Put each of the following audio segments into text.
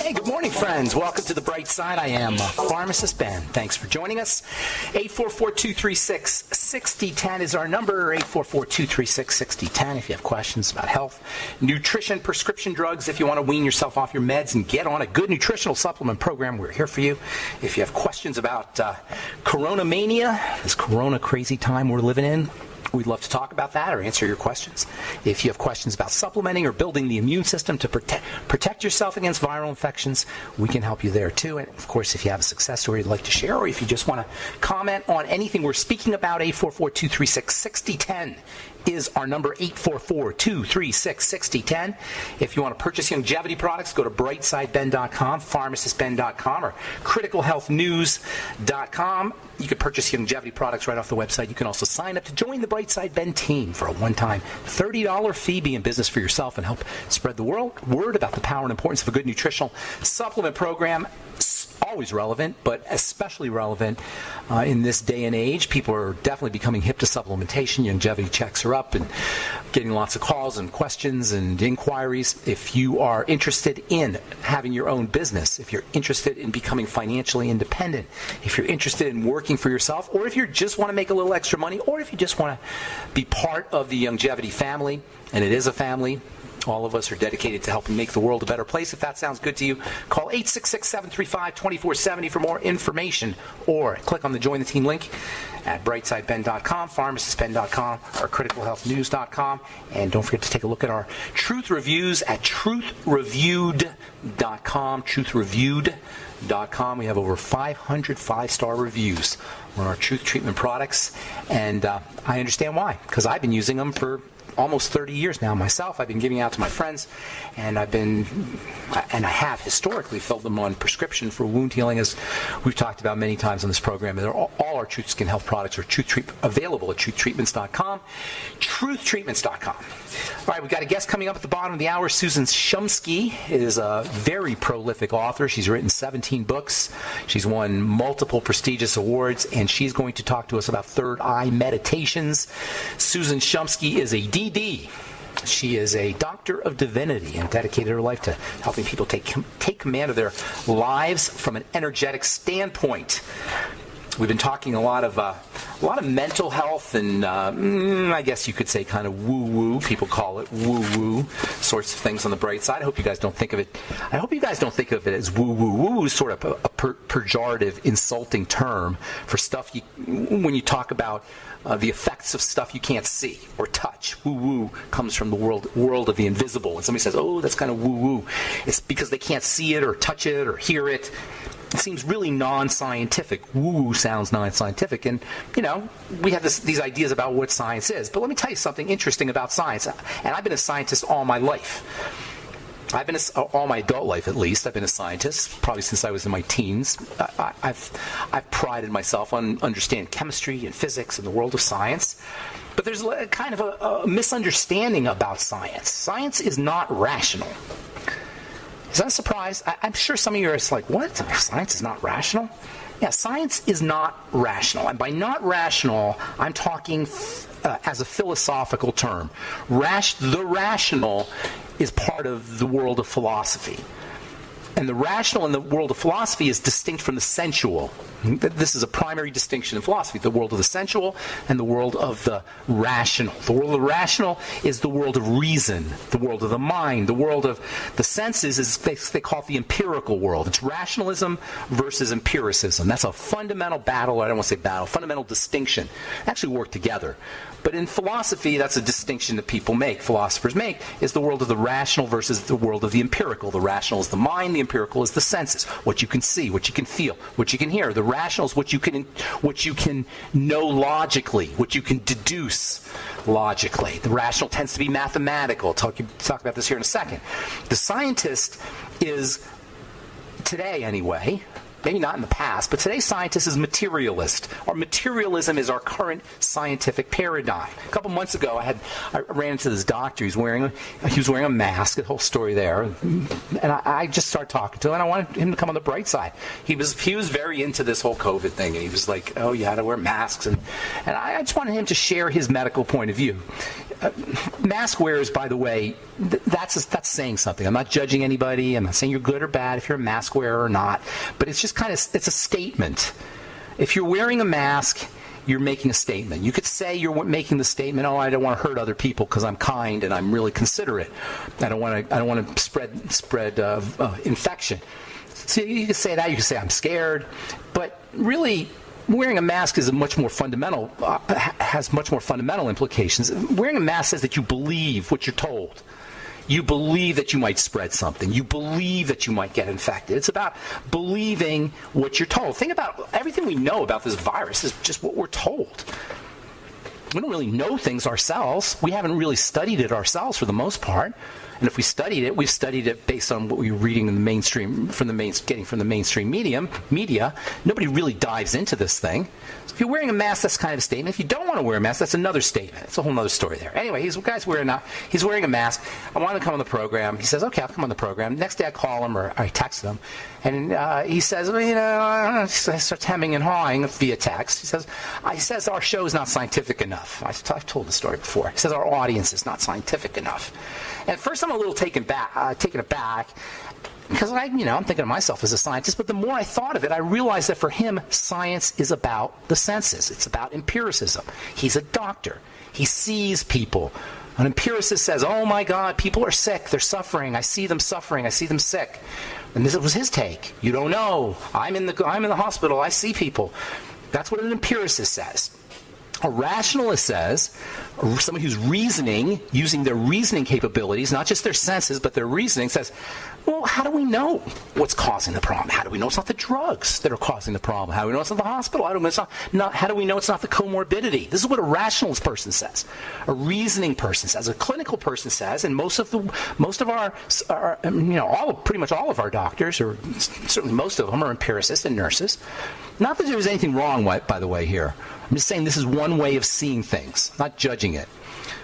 Hey, good morning, friends. Welcome to The Bright Side. I am Pharmacist Ben. Thanks for joining us. 844-236-6010 is our number, 844-236-6010 if you have questions about health, nutrition, prescription drugs, if you want to wean yourself off your meds and get on a good nutritional supplement program, we're here for you. If you have questions about Corona mania, this Corona crazy time we're living in, we'd love to talk about that or answer your questions. If you have questions about supplementing or building the immune system to protect yourself against viral infections, we can help you there too. And of course, if you have a success story you'd like to share, or if you just want to comment on anything we're speaking about, 844-236-6010 is our number, 844-236-6010. If you want to purchase longevity products, go to brightsideben.com, pharmacistben.com, or criticalhealthnews.com. You can purchase longevity products right off the website. You can also sign up to join the Brightside Ben team for a one-time $30 fee. Be in business for yourself and help spread the word about the power and importance of a good nutritional supplement program. Always relevant, but especially relevant in this day and age. People are definitely becoming hip to supplementation. Longevity checks are up and getting lots of calls and questions and inquiries. If you are interested in having your own business, if you're interested in becoming financially independent, if you're interested in working for yourself, or if you just want to make a little extra money, or if you just want to be part of the longevity family, and it is a family, all of us are dedicated to helping make the world a better place. If that sounds good to you, call 866-735-2470 for more information, or click on the Join the Team link at brightsideben.com, pharmacistben.com, or criticalhealthnews.com. And don't forget to take a look at our truth reviews at truthreviewed.com, truthreviewed.com. We have over 500 five-star reviews on our truth treatment products, and I understand why, because I've been using them for almost 30 years now myself. I've been giving out to my friends, and I have historically filled them on prescription for wound healing, as we've talked about many times on this program. They're all our Truth Skin Health products are available at truthtreatments.com, truthtreatments.com. All right, we've got a guest coming up at the bottom of the hour. Susan Shumsky is a very prolific author. She's written 17 books. She's won multiple prestigious awards, and she's going to talk to us about third eye meditations. Susan Shumsky is a DD. She is a doctor of divinity and dedicated her life to helping people take command of their lives from an energetic standpoint. We've been talking a lot of mental health and I guess you could say kind of woo-woo. People call it woo-woo sorts of things on the bright side. I hope you guys don't think of it as woo-woo. Woo-woo is sort of a pejorative, insulting term for stuff when you talk about the effects of stuff you can't see or touch. Woo-woo comes from the world of the invisible. When somebody says, oh, that's kind of woo-woo, it's because they can't see it or touch it or hear it. It seems really non-scientific. Woo sounds non-scientific. And, we have these ideas about what science is. But let me tell you something interesting about science. And I've been a scientist all my life. All my adult life, at least. I've been a scientist, probably since I was in my teens. I've prided myself on understanding chemistry and physics and the world of science. But there's kind of a misunderstanding about science. Science is not rational. Is that a surprise? I'm sure some of you are like, what? Science is not rational? Yeah, science is not rational. And by not rational, I'm talking as a philosophical term. The rational is part of the world of philosophy. And the rational in the world of philosophy is distinct from the sensual. This is a primary distinction in philosophy, the world of the sensual and the world of the rational. The world of the rational is the world of reason, the world of the mind. The world of the senses is, they call it the empirical world. It's rationalism versus empiricism. That's a fundamental battle, I don't want to say battle, fundamental distinction. They actually work together. But in philosophy, that's a distinction that philosophers make, is the world of the rational versus the world of the empirical. The rational is the mind, the empirical is the senses, what you can see, what you can feel, what you can hear. The rational is what you can know logically, what you can deduce logically. The rational tends to be mathematical. Talk about this here in a second. The scientist is, today anyway, maybe not in the past, but today's scientist is materialist. Or materialism is our current scientific paradigm. A couple months ago, I ran into this doctor. He was wearing a mask. The whole story there, and I just started talking to him, and I wanted him to come on the bright side. He was very into this whole COVID thing, and he was like, "Oh, you had to wear masks," and I just wanted him to share his medical point of view. mask wearers, by the way, that's saying something. I'm not judging anybody. I'm not saying you're good or bad if you're a mask wearer or not. But it's just it's a statement. If you're wearing a mask, you're making a statement. You could say you're making the statement, oh, I don't want to hurt other people because I'm kind and I'm really considerate. I don't want to spread infection. So you can say that. You can say I'm scared. But really, wearing a mask is has much more fundamental implications. Wearing a mask says that you believe what you're told. You believe that you might spread something. You believe that you might get infected. It's about believing what you're told. Think about everything we know about this virus is just what we're told. We don't really know things ourselves. We haven't really studied it ourselves for the most part. And if we studied it, we've studied it based on what we're reading in the mainstream, getting from the mainstream media. Nobody really dives into this thing. So if you're wearing a mask, that's kind of a statement. If you don't want to wear a mask, that's another statement. It's a whole other story there. Anyway, he's wearing a mask. I want him to come on the program. He says, okay, I'll come on the program. Next day I call him or I text him. And he says, well, he starts hemming and hawing via text. He says our show is not scientific enough. I've told the story before. He says our audience is not scientific enough. And at first I'm a little taken aback because I'm thinking of myself as a scientist. But the more I thought of it, I realized that for him, science is about the senses. It's about empiricism. He's a doctor. He sees people. An empiricist says, oh my God, people are sick. They're suffering. I see them suffering. I see them sick. And this was his take. You don't know. I'm in the hospital. I see people. That's what an empiricist says. A rationalist says, or somebody who's reasoning, using their reasoning capabilities, not just their senses, but their reasoning, says, well, how do we know what's causing the problem? How do we know it's not the drugs that are causing the problem? How do we know it's not the hospital? How do we know it's not the comorbidity? This is what a rationalist person says. A reasoning person says. A clinical person says, and pretty much all of our doctors, or certainly most of them, are empiricists and nurses. Not that there's anything wrong, by the way, here. I'm just saying this is one way of seeing things, not judging it.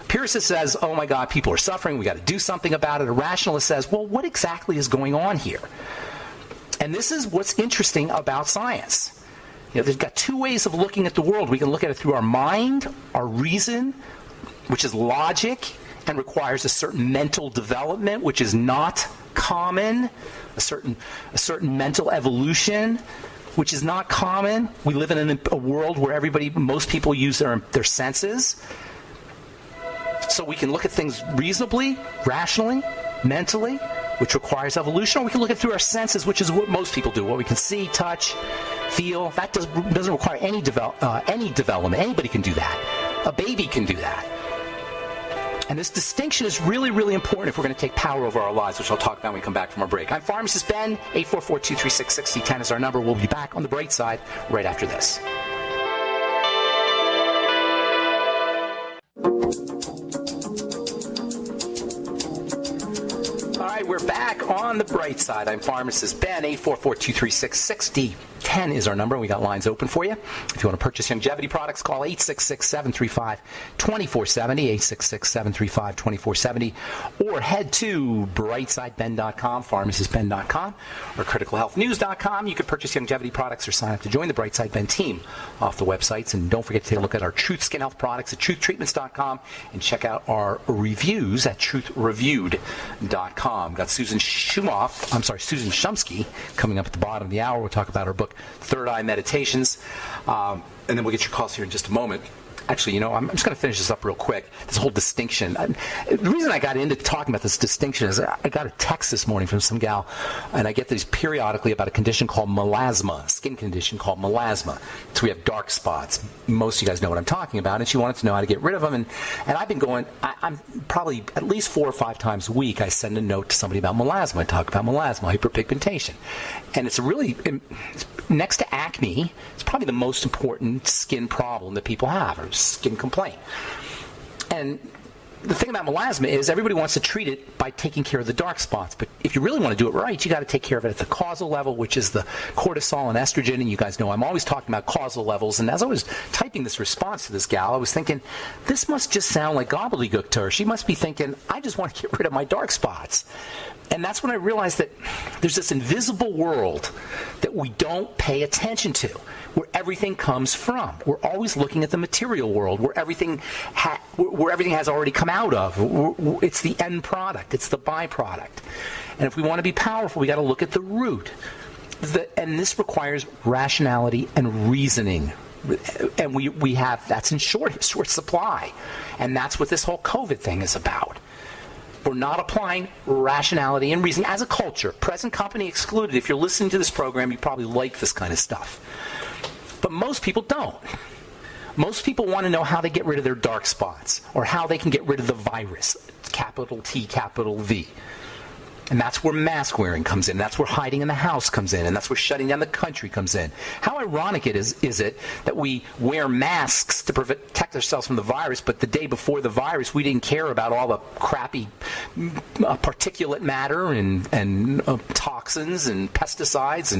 Empiricist says, oh my God, people are suffering, we got to do something about it. A rationalist says, well, what exactly is going on here? And this is what's interesting about science. They've got two ways of looking at the world. We can look at it through our mind, our reason, which is logic and requires a certain mental development, which is not common, a certain mental evolution, which is not common. We live in a world where most people use their senses. So we can look at things reasonably, rationally, mentally, which requires evolution, or we can look at it through our senses, which is what most people do, what we can see, touch, feel. That doesn't require any development. Anybody can do that. A baby can do that. And this distinction is really, really important if we're going to take power over our lives, which I'll talk about when we come back from our break. I'm Pharmacist Ben. 844-236-6010 is our number. We'll be back on the bright side right after this. All right, we're back on the bright side. I'm Pharmacist Ben. 844-236-6010 is our number. We got lines open for you. If you want to purchase longevity products, call 866-735-2470, 866-735-2470, or head to brightsideben.com, pharmacistben.com, or criticalhealthnews.com. You can purchase longevity products or sign up to join the Brightside Ben team off the websites. And don't forget to take a look at our Truth Skin Health products at truthtreatments.com and check out our reviews at truthreviewed.com. Got Susan Shumsky coming up at the bottom of the hour. We'll talk about her book, Third Eye Meditations, and then we'll get your calls here in just a moment. Actually, I'm just going to finish this up real quick. This whole distinction. The reason I got into talking about this distinction is I got a text this morning from some gal, and I get these periodically about a condition called melasma, a skin condition called melasma. So we have dark spots. Most of you guys know what I'm talking about, and she wanted to know how to get rid of them. And I've been going, I'm probably at least 4 or 5 times a week, I send a note to somebody about melasma. I talk about melasma, hyperpigmentation. And it's next to acne, it's probably the most important skin problem that people have, or skin complaint. And the thing about melasma is everybody wants to treat it by taking care of the dark spots. But if you really want to do it right, you got to take care of it at the causal level, which is the cortisol and estrogen. And you guys know I'm always talking about causal levels. And as I was typing this response to this gal, I was thinking, this must just sound like gobbledygook to her. She must be thinking, I just want to get rid of my dark spots. And that's when I realized that there's this invisible world that we don't pay attention to, where everything comes from. We're always looking at the material world, where everything has already come out of. It's the end product. It's the byproduct. And if we want to be powerful, we got to look at the root. And this requires rationality and reasoning. And we have, that's in short supply. And that's what this whole COVID thing is about. We're not applying rationality and reasoning as a culture. Present company excluded. If you're listening to this program, you probably like this kind of stuff. But most people don't. Most people want to know how they get rid of their dark spots or how they can get rid of the virus, capital T, capital V. And that's where mask wearing comes in. That's where hiding in the house comes in. And that's where shutting down the country comes in. How ironic is it that we wear masks to protect ourselves from the virus, but the day before the virus, we didn't care about all the crappy particulate matter and toxins and pesticides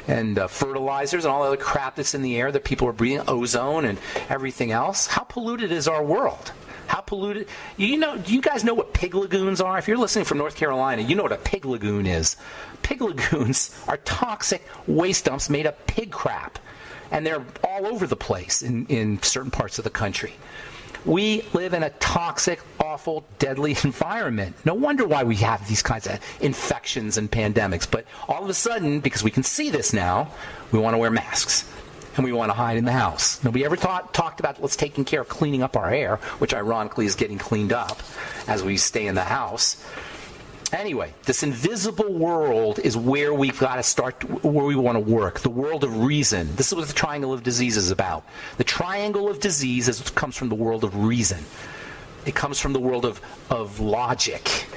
and fertilizers and all the other crap that's in the air that people are breathing, ozone and everything else? How polluted is our world? How polluted? Do you guys know what pig lagoons are? If you're listening from North Carolina, you know what a pig lagoon is. Pig lagoons are toxic waste dumps made of pig crap. And they're all over the place in certain parts of the country. We live in a toxic, awful, deadly environment. No wonder why we have these kinds of infections and pandemics. But all of a sudden, because we can see this now, we want to wear masks. And we want to hide in the house. Nobody ever talked about let's taking care of cleaning up our air, which ironically is getting cleaned up as we stay in the house. Anyway, this invisible world is where we've got to start, where we want to work. The world of reason. This is what the triangle of disease is about. The triangle of disease comes from the world of reason. It comes from the world of logic.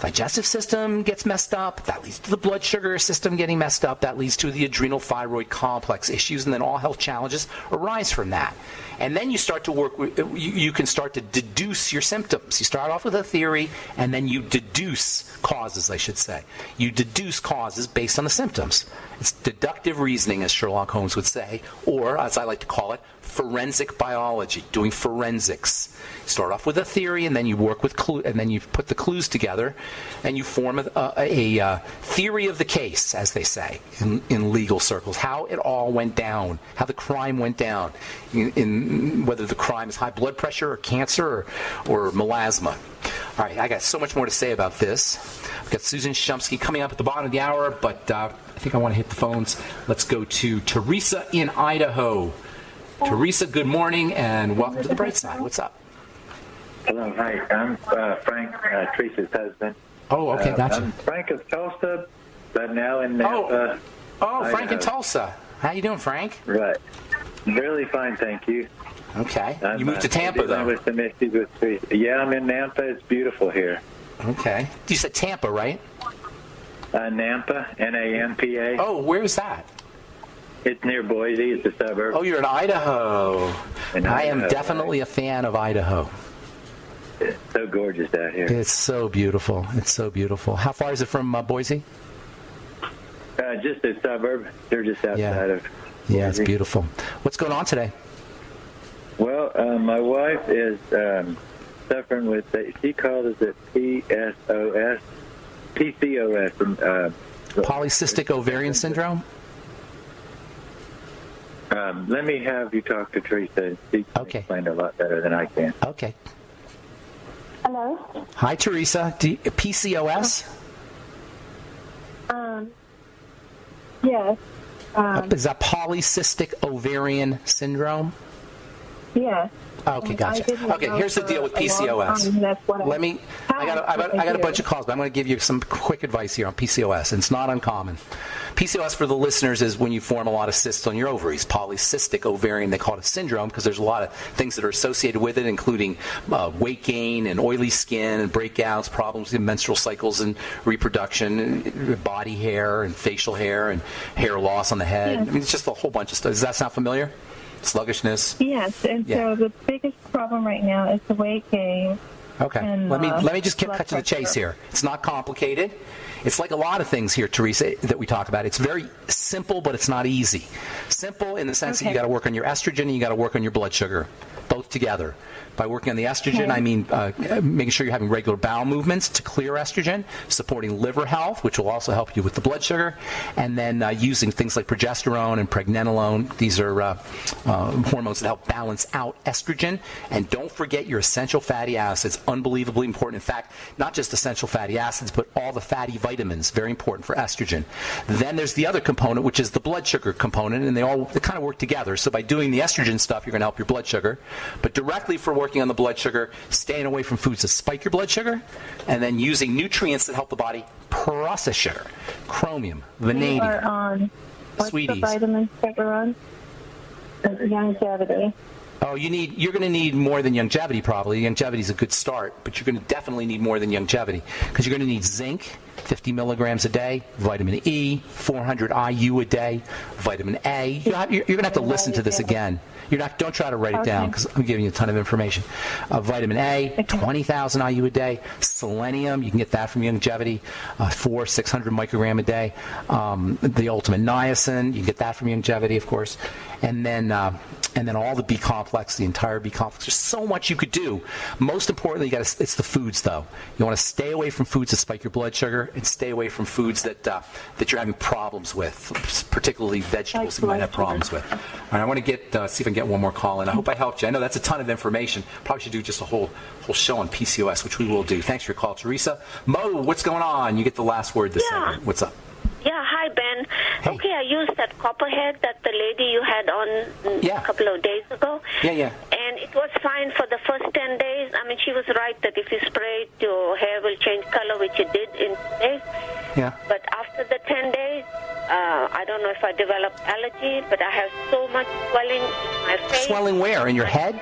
Digestive system gets messed up, that leads to the blood sugar system getting messed up, that leads to the adrenal thyroid complex issues, and then all health challenges arise from that. And then you start to work, you can start to deduce your symptoms. You start off with a theory, and then you deduce causes, I should say. You deduce causes based on the symptoms. It's deductive reasoning, as Sherlock Holmes would say, or, as I like to call it, forensic biology, doing forensics. Start off with a theory, and then you work with and then you put the clues together, and you form a theory of the case, as they say in legal circles. How it all went down, how the crime went down, in whether the crime is high blood pressure or cancer or melasma. All right, I got so much more to say about this. I've got Susan Shumsky coming up at the bottom of the hour, but I think I want to hit the phones. Let's go to Teresa in Idaho. Teresa, good morning, and welcome to the Bright Side. What's up? Hello, hi. I'm Frank, Teresa's husband. Oh, okay, gotcha. I'm Frank of Tulsa, but now in Nampa. Oh, Frank in Tulsa. How you doing, Frank? Right. Really fine, thank you. Okay. You moved to Tampa, though. With some issues with Teresa. Yeah, I'm in Nampa. It's beautiful here. Okay. You said Tampa, right? Nampa, N-A-M-P-A. Oh, where is that? It's near Boise. It's a suburb. Oh, you're in Idaho. I am definitely a fan of Idaho. It's so gorgeous out here. It's so beautiful. It's so beautiful. How far is it from Boise? Just a suburb. They're just outside of Boise. Yeah, it's beautiful. What's going on today? Well, my wife is suffering with, she calls it PCOS. Polycystic Ovarian Syndrome? Let me have you talk to Teresa. She can explain a lot better than I can. Okay. Hello? Hi, Teresa. PCOS? Yes. Is that Polycystic Ovarian Syndrome? Yes. Okay, gotcha. Okay, here's the deal with PCOS. I got a bunch of calls, but I'm going to give you some quick advice here on PCOS, and it's not uncommon. PCOS, for the listeners, is when you form a lot of cysts on your ovaries. Polycystic ovarian, they call it a syndrome because there's a lot of things that are associated with it, including weight gain and oily skin and breakouts, problems in menstrual cycles and reproduction, body hair and facial hair and hair loss on the head. Yes. I mean, it's just a whole bunch of stuff. Does that sound familiar? Sluggishness? Yes, and so the biggest problem right now is the weight gain. Okay, and, let me just cut to the chase here. It's not complicated. It's like a lot of things here, Teresa, that we talk about. It's very simple, but it's not easy. Simple in the sense that you got to work on your estrogen and you got to work on your blood sugar. both together. By working on the estrogen, I mean making sure you're having regular bowel movements to clear estrogen, supporting liver health, which will also help you with the blood sugar, and then using things like progesterone and pregnenolone. These are hormones that help balance out estrogen. And don't forget your essential fatty acids, unbelievably important. In fact, not just essential fatty acids, but all the fatty vitamins, very important for estrogen. Then there's the other component, which is the blood sugar component, and they kind of work together. So by doing the estrogen stuff, you're going to help your blood sugar. But directly for working on the blood sugar, staying away from foods that spike your blood sugar, and then using nutrients that help the body process sugar. Chromium, vanadium, what's sweeties. the vitamins that are on? Longevity. Oh, you're going to need more than longevity probably. Longevity is a good start, but you're going to definitely need more than longevity because you're going to need zinc, 50 milligrams a day, vitamin E, 400 IU a day, vitamin A. You're going to have to listen to this again. Don't try to write it down because I'm giving you a ton of information. Vitamin A, 20,000 IU a day. Selenium, you can get that from longevity, 600 microgram a day. The ultimate niacin, you can get that from longevity, of course. And then all the B complex, the entire B complex. There's so much you could do. Most importantly, it's the foods, though. You want to stay away from foods that spike your blood sugar and stay away from foods that you're having problems with, particularly vegetables that you might have problems with. All right, I want to see if I can get one more call in. I hope I helped you. I know that's a ton of information. Probably should do just a whole show on PCOS, which we will do. Thanks for your call, Teresa. Mo, what's going on? You get the last word this segment. What's up? Yeah, hi, Ben. Hey. Okay, I used that copperhead that the lady you had on a couple of days ago. Yeah. And it was fine for the first 10 days. I mean, she was right that if you spray it, your hair will change color, which it did in 2 days. Yeah. But after the 10 days, I don't know if I developed allergy, but I have so much swelling in my face. Swelling where? In your head?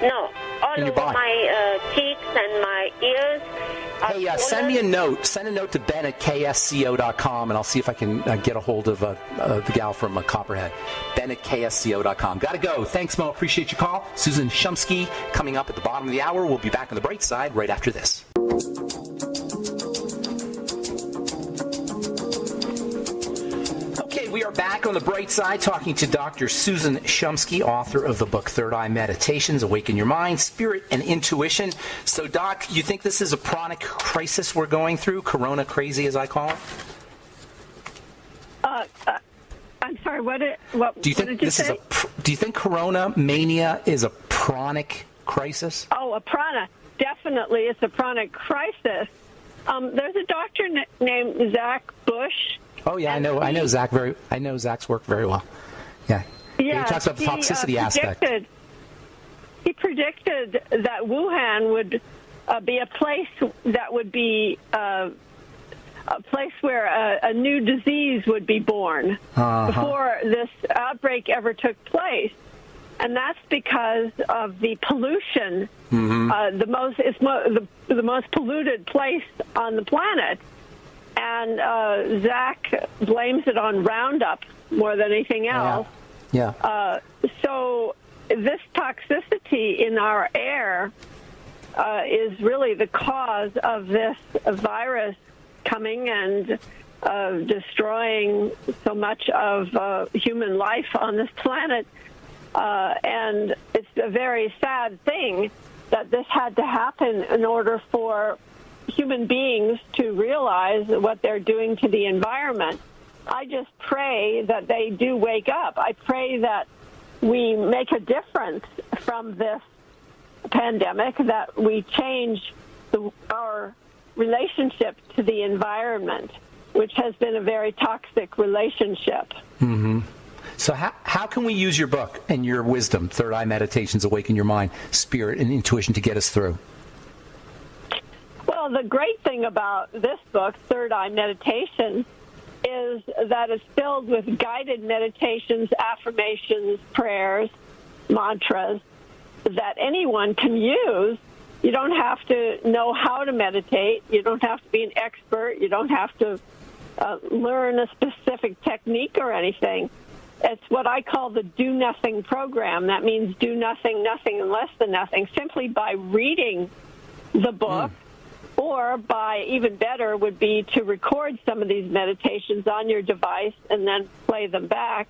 No, all in your over body. my cheeks and my ears. Hey, send me a note. Send a note to Ben at ksco.com, and I'll see if I can get a hold of the gal from Copperhead. Ben at ksco.com. Got to go. Thanks, Mo. Appreciate your call. Susan Shumsky coming up at the bottom of the hour. We'll be back on the bright side right after this. We are back on the bright side talking to Dr. Susan Shumsky, author of the book Third Eye Meditations, Awaken Your Mind, Spirit, and Intuition. So, Doc, you think this is a chronic crisis we're going through? Corona crazy, as I call it? I'm sorry, what do you think what did you say? Do you think Corona mania is a pranic crisis? Oh, a prana. Definitely, it's a pranic crisis. There's a doctor named Zach Bush. Oh yeah, I know Zach I know Zach's work very well. Yeah. He talks about the toxicity aspect. He predicted that Wuhan would be a place that would be a place where a new disease would be born before this outbreak ever took place, and that's because of the pollution. Mm-hmm. The most polluted place on the planet. And Zach blames it on Roundup more than anything else. Yeah. So this toxicity in our air is really the cause of this virus coming and destroying so much of human life on this planet. And it's a very sad thing that this had to happen in order for human beings to realize what they're doing to the environment. I just pray that they do wake up. I pray that we make a difference from this pandemic, that we change our relationship to the environment, which has been a very toxic relationship. Mm-hmm. So how can we use your book and your wisdom, Third Eye Meditations, Awaken Your Mind, Spirit, and Intuition to get us through? Well, the great thing about this book, Third Eye Meditation, is that it's filled with guided meditations, affirmations, prayers, mantras that anyone can use. You don't have to know how to meditate. You don't have to be an expert. You don't have to learn a specific technique or anything. It's what I call the do-nothing program. That means do nothing, nothing, and less than nothing, simply by reading the book. Or by, even better, would be to record some of these meditations on your device and then play them back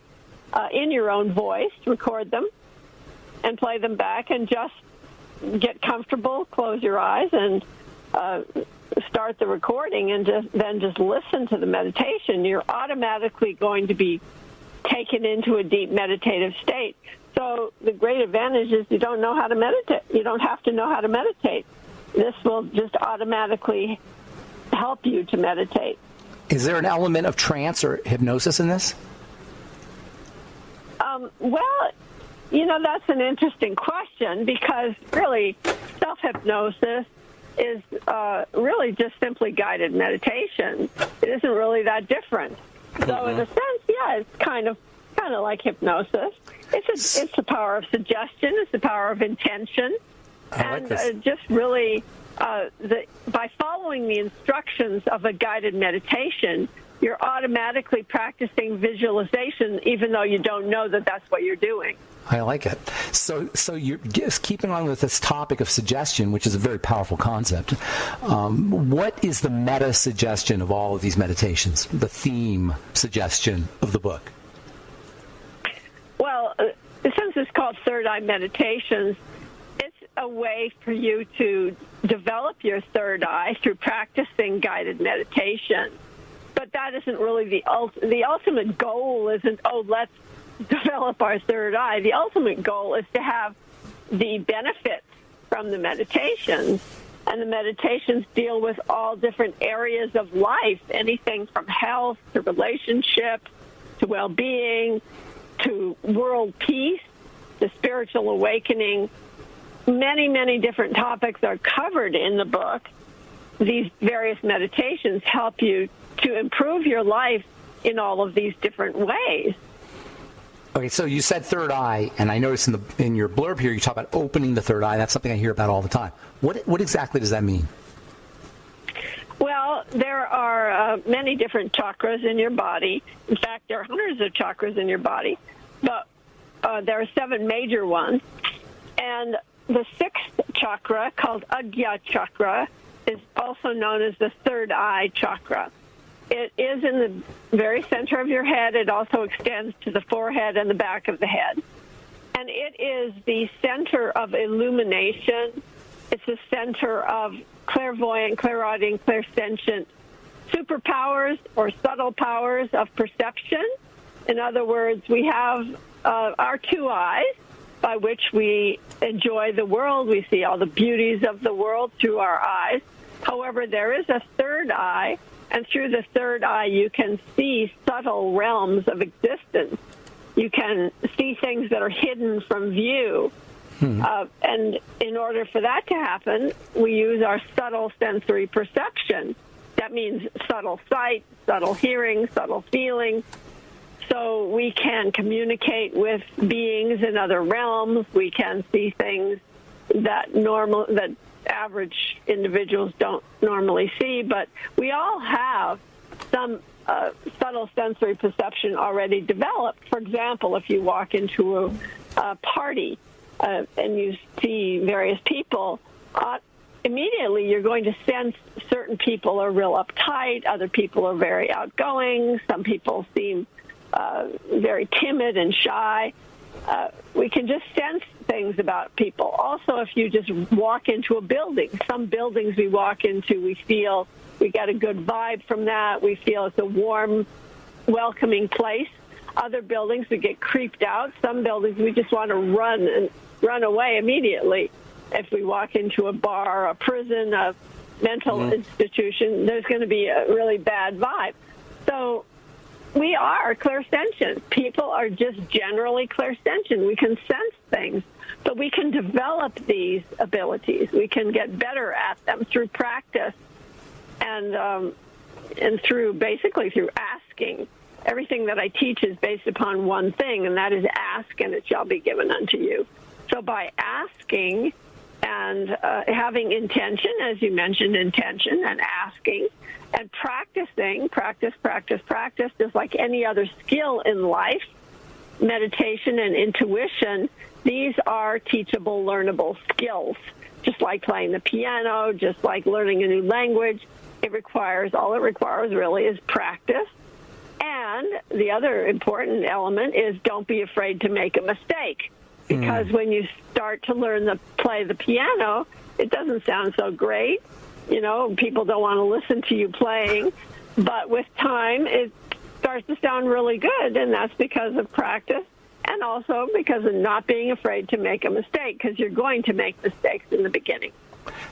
in your own voice, record them, and play them back and just get comfortable, close your eyes, and start the recording, and then just listen to the meditation. You're automatically going to be taken into a deep meditative state. So the great advantage is you don't know how to meditate. You don't have to know how to meditate. This will just automatically help you to meditate. Is there an element of trance or hypnosis in this? Well, that's an interesting question, because really self-hypnosis is really just simply guided meditation. It isn't really that different. So in a sense, yeah, it's kind of like hypnosis. It's the power of suggestion. It's the power of intention. I like this. Just really, by following the instructions of a guided meditation, you're automatically practicing visualization, even though you don't know that that's what you're doing. I like it. So you're just keeping on with this topic of suggestion, which is a very powerful concept. What is the meta suggestion of all of these meditations? The theme suggestion of the book? Well, since it's called Third Eye Meditations, it's a way for you to develop your third eye through practicing guided meditation. But that isn't really the ultimate goal. Isn't let's develop our third eye. The ultimate goal is to have the benefits from the meditations, and the meditations deal with all different areas of life, anything from health to relationship to well-being to world peace to spiritual awakening. Many, many different topics are covered in the book. These various meditations help you to improve your life in all of these different ways. Okay, so you said third eye, and I noticed in your blurb here you talk about opening the third eye. That's something I hear about all the time. What exactly does that mean? Well, there are many different chakras in your body. In fact, there are hundreds of chakras in your body, but there are 7 major ones. And the 6th chakra, called Agya chakra, is also known as the third eye chakra. It is in the very center of your head. It also extends to the forehead and the back of the head. And it is the center of illumination. It's the center of clairvoyant, clairaudient, clairsentient superpowers or subtle powers of perception. In other words, we have our 2 eyes by which we enjoy the world. We see all the beauties of the world through our eyes. However, there is a third eye, and through the third eye you can see subtle realms of existence. You can see things that are hidden from view. And in order for that to happen, we use our subtle sensory perception. That means subtle sight, subtle hearing, subtle feeling. So we can communicate with beings in other realms. We can see things that average individuals don't normally see. But we all have some subtle sensory perception already developed. For example, if you walk into a party and you see various people, immediately you're going to sense certain people are real uptight, other people are very outgoing, some people seem very timid and shy. We can just sense things about people. Also, if you just walk into a building, some buildings we walk into, we feel we get a good vibe from that. We feel it's a warm, welcoming place. Other buildings, we get creeped out. Some buildings, we just want to run away immediately. If we walk into a bar, a prison, a mental institution, there's going to be a really bad vibe. So we are clairsentient. People are just generally clairsentient. We can sense things, but we can develop these abilities. We can get better at them through practice and through asking. Everything that I teach is based upon one thing, and that is ask, and it shall be given unto you. So by asking and having intention, as you mentioned, intention and asking, and practicing, practice, just like any other skill in life, meditation and intuition, these are teachable, learnable skills. Just like playing the piano, just like learning a new language, all it requires really is practice. And the other important element is don't be afraid to make a mistake. because when you start to learn to play the piano, it doesn't sound so great. You know, people don't want to listen to you playing. But with time, it starts to sound really good, and that's because of practice and also because of not being afraid to make a mistake, because you're going to make mistakes in the beginning.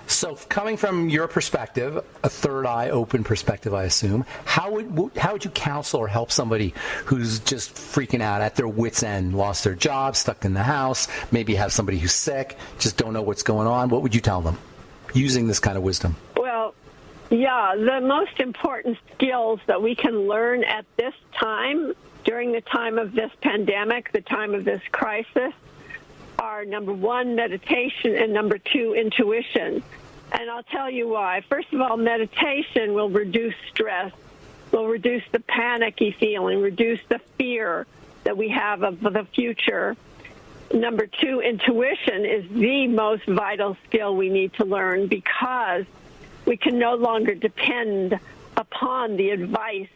So coming from your perspective, a third eye open perspective, I assume, how would you counsel or help somebody who's just freaking out at their wit's end, lost their job, stuck in the house, maybe have somebody who's sick, just don't know what's going on? What would you tell them using this kind of wisdom? Well, yeah, the most important skills that we can learn at this time, during the time of this pandemic, the time of this crisis, are number one, meditation, and number two, intuition. And I'll tell you why. First of all, meditation will reduce stress, will reduce the panicky feeling, reduce the fear that we have of the future. Number two, intuition is the most vital skill we need to learn, because we can no longer depend upon the advice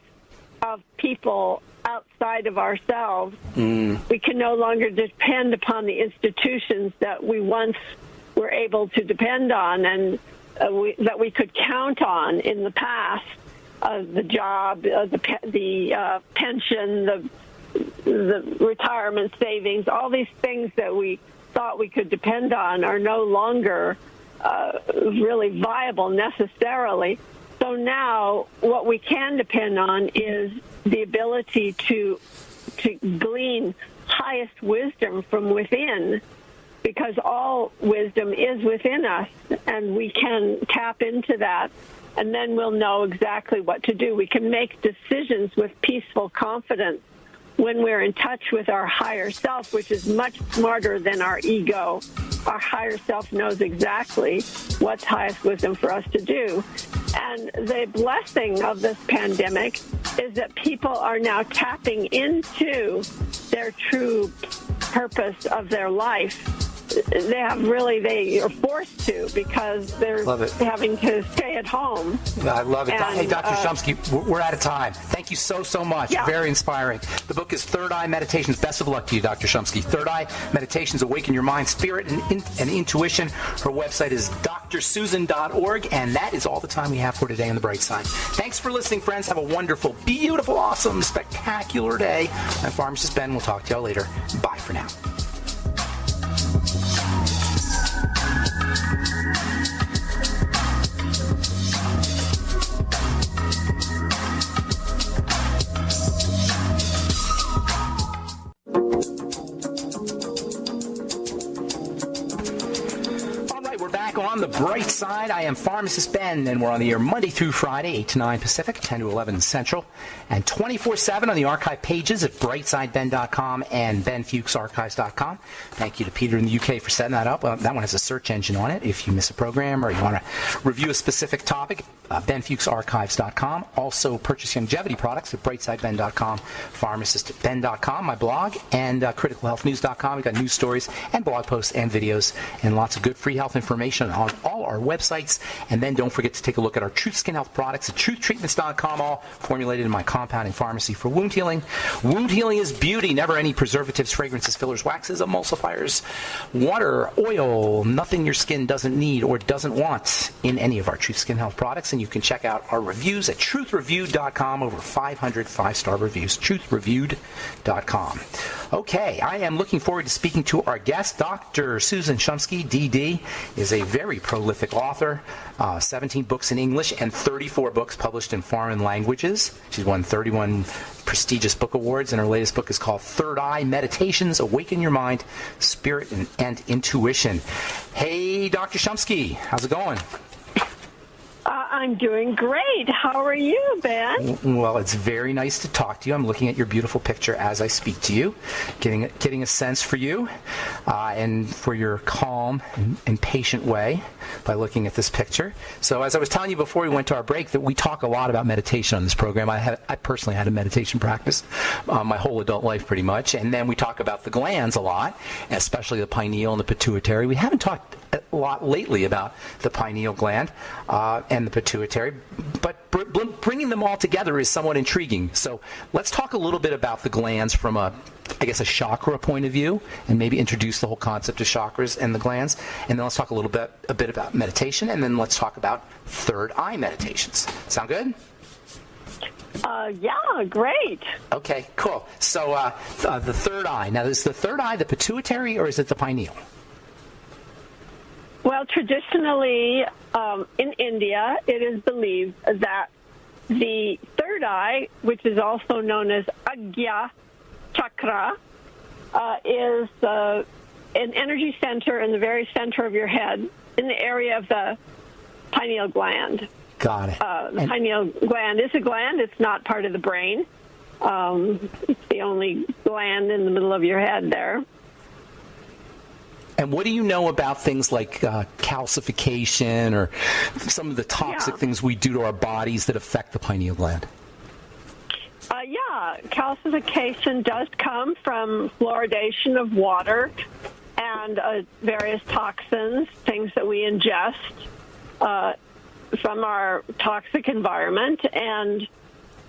of people outside of ourselves. We can no longer depend upon the institutions that we once were able to depend on and that we could count on in the past. The job, the pension, the retirement savings, all these things that we thought we could depend on are no longer really viable necessarily. So now what we can depend on is the ability to glean highest wisdom from within, because all wisdom is within us, and we can tap into that, and then we'll know exactly what to do. We can make decisions with peaceful confidence when we're in touch with our higher self, which is much smarter than our ego. Our higher self knows exactly what's highest wisdom for us to do. And the blessing of this pandemic is that people are now tapping into their true purpose of their life. They are forced to, because they're having to stay at home. I love it. And, hey, Dr. Shumsky, we're out of time. Thank you so much. Yeah. Very inspiring. The book is Third Eye Meditations. Best of luck to you, Dr. Shumsky. Third Eye Meditations, Awaken Your Mind, Spirit, and Intuition. Her website is drsusan.org, and that is all the time we have for today on The Bright Side. Thanks for listening, friends. Have a wonderful, beautiful, awesome, spectacular day. I'm Pharmacist Ben. We'll talk to y'all later. Bye for now. On the bright side, I am Pharmacist Ben, and we're on the air Monday through Friday, 8 to 9 Pacific, 10 to 11 Central, and 24/7 on the archive pages at brightsideben.com and benfuchsarchives.com. Thank you to Peter in the UK for setting that up. That one has a search engine on it. If you miss a program or you want to review a specific topic, benfuchsarchives.com. Also, purchase longevity products at brightsideben.com, pharmacistben.com, my blog, and criticalhealthnews.com. We've got news stories and blog posts and videos and lots of good free health information on all our websites. And then don't forget to take a look at our Truth Skin Health products at truthtreatments.com, all formulated in my compounding pharmacy for wound healing. Wound healing is beauty. Never any preservatives, fragrances, fillers, waxes, emulsifiers, water, oil, nothing your skin doesn't need or doesn't want in any of our Truth Skin Health products. And you can check out our reviews at truthreviewed.com. Over 500 5-star reviews. Truthreviewed.com. Okay, I am looking forward to speaking to our guest. Dr. Susan Shumsky, DD, is a very prolific author. 17 books in English and 34 books published in foreign languages. She's won 31 prestigious book awards, and her latest book is called Third Eye Meditations, Awaken Your Mind, Spirit, and Intuition. Hey, Dr. Shumsky, how's it going? I'm doing great. How are you, Ben? Well, it's very nice to talk to you. I'm looking at your beautiful picture as I speak to you, getting a sense for you and for your calm and patient way by looking at this picture. So as I was telling you before we went to our break, that we talk a lot about meditation on this program. I personally had a meditation practice my whole adult life pretty much. And then we talk about the glands a lot, especially the pineal and the pituitary. We haven't talked a lot lately about the pineal gland and the pituitary, but bringing them all together is somewhat intriguing. So let's talk a little bit about the glands from a I guess, a chakra point of view, and maybe introduce the whole concept of chakras and the glands. And then let's talk a bit about meditation, and then let's talk about third eye meditations. Sound good? Yeah, great. Okay, cool. So the third eye. Now, is the third eye the pituitary, or is it the pineal? Well, traditionally, in India, it is believed that the third eye, which is also known as Agya Chakra, is an energy center in the very center of your head, in the area of the pineal gland. Got it. The pineal gland is a gland. It's not part of the brain. It's the only gland in the middle of your head there. And what do you know about things like calcification or some of the toxic things we do to our bodies that affect the pineal gland? Calcification does come from fluoridation of water and various toxins, things that we ingest from our toxic environment. And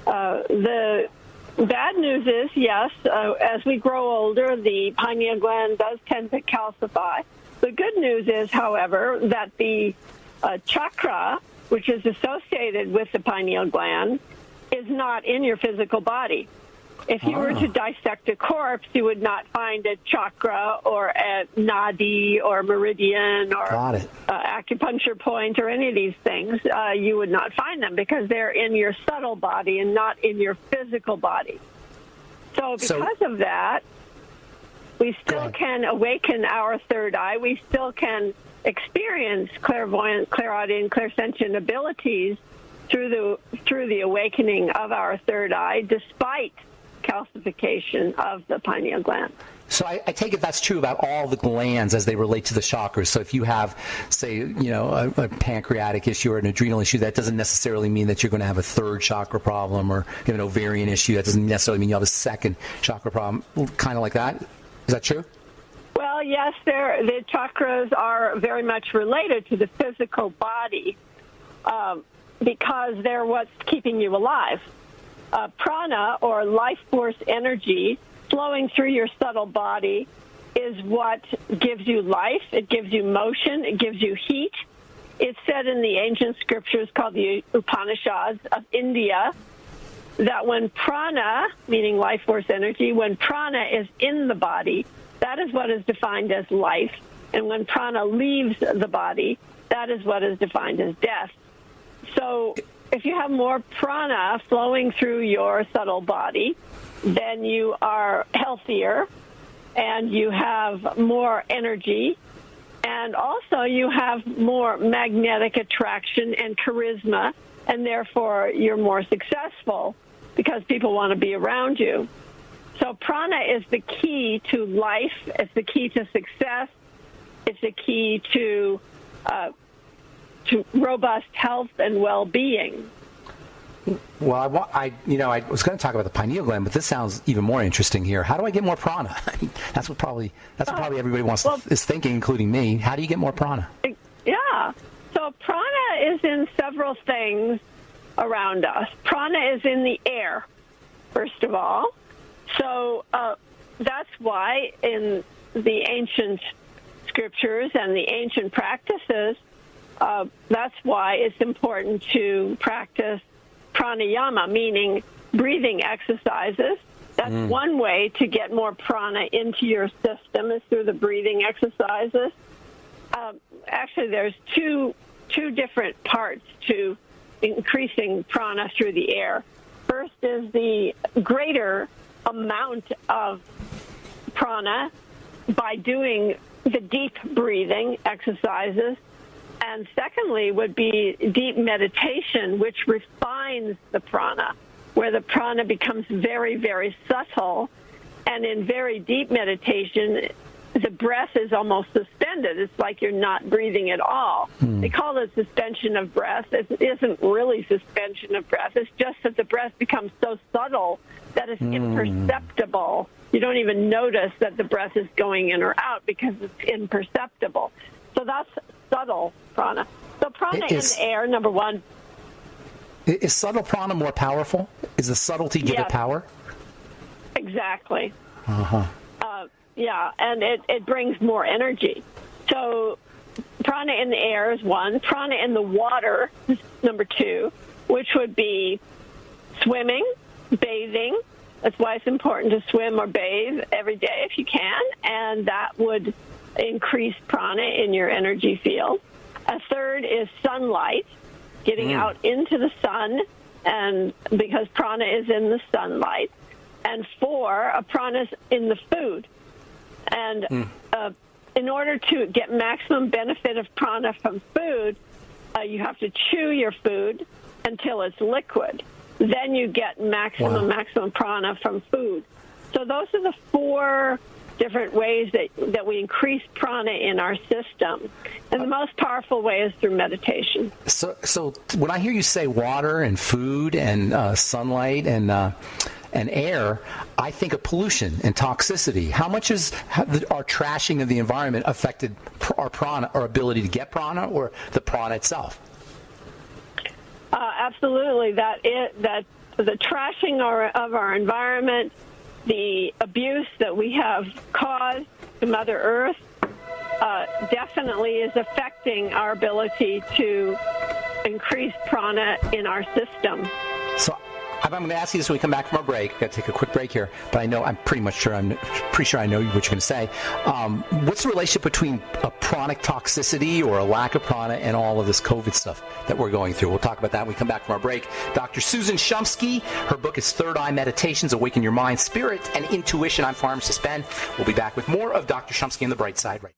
the bad news is, yes, as we grow older, the pineal gland does tend to calcify. The good news is, however, that the chakra, which is associated with the pineal gland, is not in your physical body. If you were to dissect a corpse, you would not find a chakra or a nadi or meridian or acupuncture point or any of these things. You would not find them because they're in your subtle body and not in your physical body. So because of that, we still can awaken our third eye. We still can experience clairvoyant, clairaudient, clairsentient abilities through the awakening of our third eye, despite calcification of the pineal gland. So I take it that's true about all the glands as they relate to the chakras. So if you have, say, a pancreatic issue or an adrenal issue, that doesn't necessarily mean that you're going to have a third chakra problem, or you have an ovarian issue. That doesn't necessarily mean you have a second chakra problem. Kind of like that. Is that true? Well, yes, the chakras are very much related to the physical body because they're what's keeping you alive. Prana, or life force energy, flowing through your subtle body is what gives you life. It gives you motion. It gives you heat. It's said in the ancient scriptures called the Upanishads of India that when prana, meaning life force energy, when prana is in the body, that is what is defined as life. And when prana leaves the body, that is what is defined as death. So if you have more prana flowing through your subtle body, then you are healthier and you have more energy, and also you have more magnetic attraction and charisma, and therefore you're more successful because people want to be around you. So prana is the key to life. It's the key to success. It's the key to robust health and well-being. Well, I was going to talk about the pineal gland, but this sounds even more interesting here. How do I get more prana? That's what probably everybody is thinking, including me. How do you get more prana? Yeah. So prana is in several things around us. Prana is in the air, first of all. So that's why in the ancient scriptures and the ancient practices, that's why it's important to practice pranayama, meaning breathing exercises. That's one way to get more prana into your system, is through the breathing exercises. Actually, there's two different parts to increasing prana through the air. First is the greater amount of prana by doing the deep breathing exercises. And secondly would be deep meditation, which refines the prana, where the prana becomes very, very subtle. And in very deep meditation, the breath is almost suspended. It's like you're not breathing at all. They call it suspension of breath. It isn't really suspension of breath. It's just that the breath becomes so subtle that it's imperceptible. You don't even notice that the breath is going in or out because it's imperceptible. So that's subtle prana. So prana in the air, number one. Is subtle prana more powerful? Is the subtlety give it power? Exactly. Yeah, and it brings more energy. So prana in the air is one. Prana in the water is number two, which would be swimming, bathing. That's why it's important to swim or bathe every day if you can, and that would increase prana in your energy field. A third is sunlight, getting out into the sun, and because prana is in the sunlight. And four, prana is in the food. And in order to get maximum benefit of prana from food, you have to chew your food until it's liquid. Then you get maximum prana from food. So those are the four different ways that we increase prana in our system. And the most powerful way is through meditation. So when I hear you say water and food and sunlight and air, I think of pollution and toxicity. How much has our trashing of the environment affected our prana, our ability to get prana, or the prana itself? Absolutely. That the trashing of our environment, the abuse that we have caused to Mother Earth, definitely is affecting our ability to increase prana in our system. So I'm going to ask you this when we come back from our break. I've got to take a quick break here, but I'm pretty sure I know what you're going to say. What's the relationship between a pranic toxicity or a lack of prana and all of this COVID stuff that we're going through? We'll talk about that when we come back from our break. Dr. Susan Shumsky, her book is Third Eye Meditations, Awaken Your Mind, Spirit, and Intuition. I'm Pharmacist Ben. We'll be back with more of Dr. Shumsky on the Bright Side right